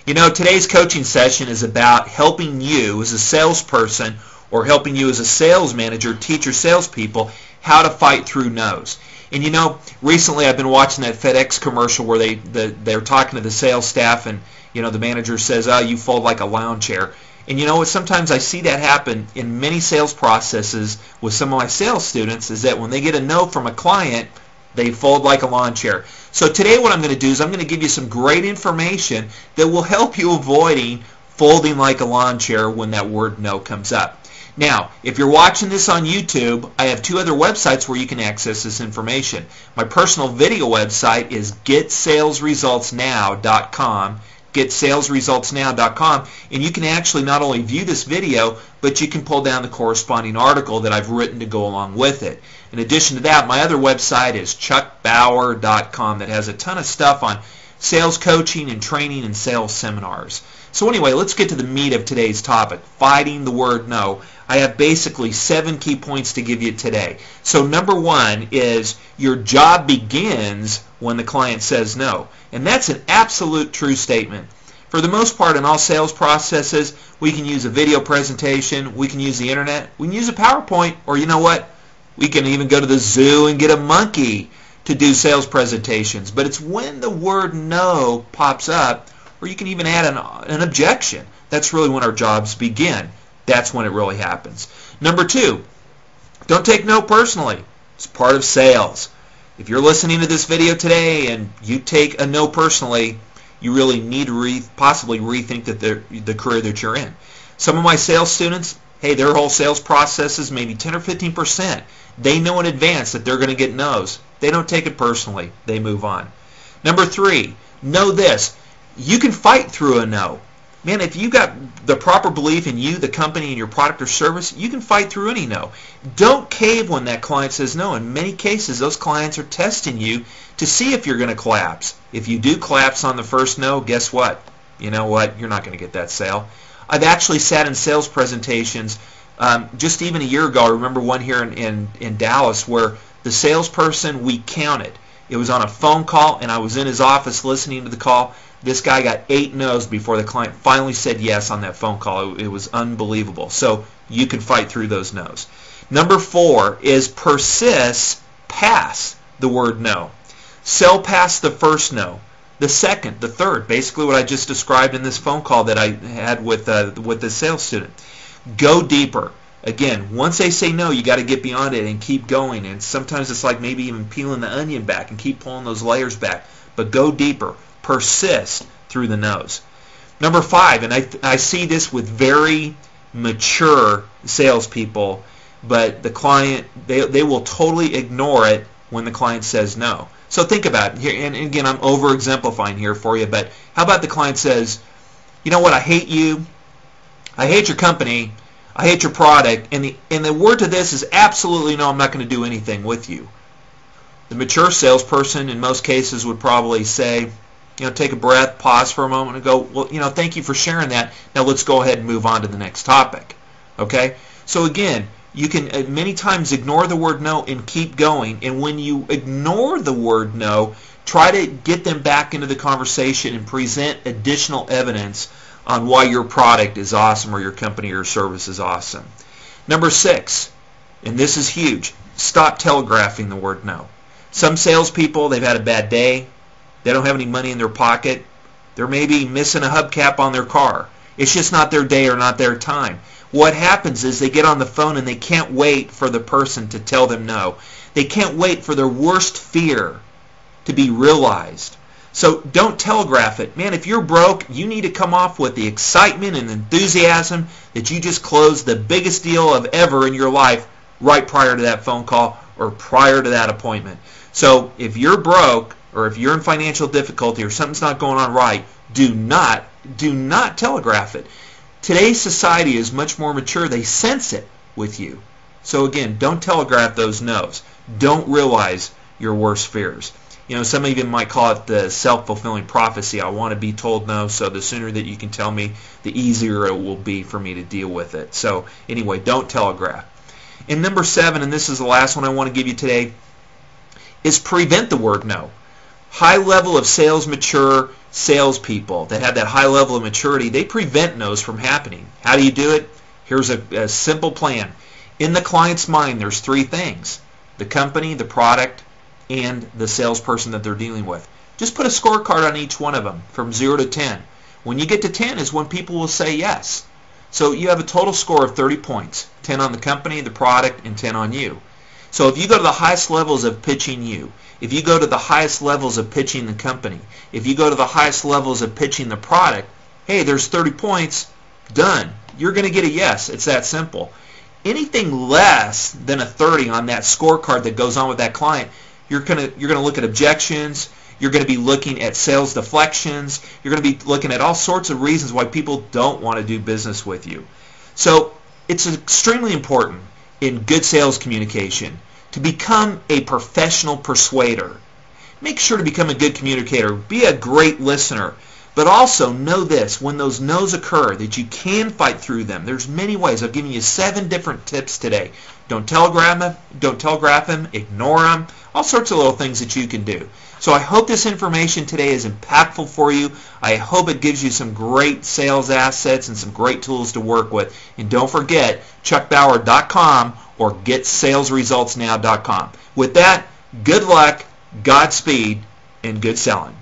You know, today's coaching session is about helping you as a salesperson or helping you as a sales manager teach your salespeople how to fight through no's. And you know, recently I've been watching that FedEx commercial where they're talking to the sales staff, and you know, the manager says, "Oh, you fold like a lounge chair." And you know what? Sometimes I see that happen in many sales processes with some of my sales students, is that when they get a no from a client, they fold like a lawn chair. So today what I'm going to do is I'm going to give you some great information that will help you avoiding folding like a lawn chair when that word no comes up. Now, if you're watching this on YouTube, I have two other websites where you can access this information. My personal video website is getsalesresultsnow.com, getsalesresultsnow.com, and you can actually not only view this video, but you can pull down the corresponding article that I've written to go along with it. In addition to that, my other website is chuckbauer.com that has a ton of stuff on sales coaching and training and sales seminars. So anyway, let's get to the meat of today's topic, fighting the word no. I have basically 7 key points to give you today. So number 1 is your job begins when the client says no. And that's an absolute true statement. For the most part, in all sales processes, we can use a video presentation, we can use the internet, we can use a PowerPoint, or you know what? We can even go to the zoo and get a monkey to do sales presentations. But it's when the word no pops up, or you can even add an objection. That's really when our jobs begin. That's when it really happens. Number 2, don't take no personally. It's part of sales. If you're listening to this video today and you take a no personally, you really need to possibly rethink the career that you're in. Some of my sales students, hey, their whole sales process is maybe 10 or 15%. They know in advance that they're going to get no's. They don't take it personally. They move on. Number 3, know this. You can fight through a no. Man, if you got the proper belief in you, the company, and your product or service, you can fight through any no. Don't cave when that client says no. In many cases, those clients are testing you to see if you're going to collapse. If you do collapse on the first no, guess what? You know what? You're not going to get that sale. I've actually sat in sales presentations just even a year ago. I remember one here in Dallas where the salesperson, we counted. It was on a phone call, and I was in his office listening to the call. This guy got 8 no's before the client finally said yes on that phone call. It was unbelievable. So you can fight through those no's. Number 4 is persist past the word no. Sell past the first no, the second, the third, basically what I just described in this phone call that I had with the sales student. Go deeper. Again, once they say no, you got to get beyond it and keep going. And sometimes it's like maybe even peeling the onion back and keep pulling those layers back. But go deeper. Persist through the no's. Number 5, and I see this with very mature salespeople, but the client, they will totally ignore it when the client says no. So think about it. Here, and again, I'm over-exemplifying here for you, but how about the client says, you know what, I hate you, I hate your company, I hate your product, and the word to this is absolutely no, I'm not going to do anything with you. The mature salesperson in most cases would probably say, you know, take a breath, pause for a moment, and go, well, you know, thank you for sharing that. Now let's go ahead and move on to the next topic. Okay? So again, you can many times ignore the word no and keep going. And when you ignore the word no, try to get them back into the conversation and present additional evidence on why your product is awesome or your company or service is awesome. Number 6, and this is huge, stop telegraphing the word no. Some salespeople, they've had a bad day. They don't have any money in their pocket. They're maybe missing a hubcap on their car. It's just not their day or not their time. What happens is they get on the phone and they can't wait for the person to tell them no. They can't wait for their worst fear to be realized. So don't telegraph it. Man, if you're broke, you need to come off with the excitement and enthusiasm that you just closed the biggest deal of ever in your life right prior to that phone call or prior to that appointment. So if you're broke, or if you're in financial difficulty or something's not going on right, do not telegraph it. Today's society is much more mature. They sense it with you. So again, don't telegraph those no's. Don't realize your worst fears. You know, some even might call it the self-fulfilling prophecy. I want to be told no, so the sooner that you can tell me, the easier it will be for me to deal with it. So anyway, don't telegraph. And number 7, and this is the last one I want to give you today, is prevent the word no. high level of sales mature salespeople that have that high level of maturity, they prevent no's from happening. How do you do it? Here's a simple plan. In the client's mind, there's three things: the company, the product, and the salesperson that they're dealing with. Just put a scorecard on each one of them from 0 to 10. When you get to 10 is when people will say yes. So you have a total score of 30 points, 10 on the company, the product, and 10 on you. So if you go to the highest levels of pitching you, if you go to the highest levels of pitching the company, if you go to the highest levels of pitching the product, hey, there's 30 points, done. You're going to get a yes. It's that simple. Anything less than a 30 on that scorecard that goes on with that client, you're going to look at objections. You're going to be looking at sales deflections. You're going to be looking at all sorts of reasons why people don't want to do business with you. So it's extremely important in good sales communication to become a professional persuader. Make sure to become a good communicator. Be a great listener. But also know this: when those no's occur, that you can fight through them. There's many ways. I've given you 7 different tips today. Don't telegraph him, ignore him, all sorts of little things that you can do. So I hope this information today is impactful for you. I hope it gives you some great sales assets and some great tools to work with. And don't forget, chuckbauer.com or getsalesresultsnow.com. With that, good luck, Godspeed, and good selling.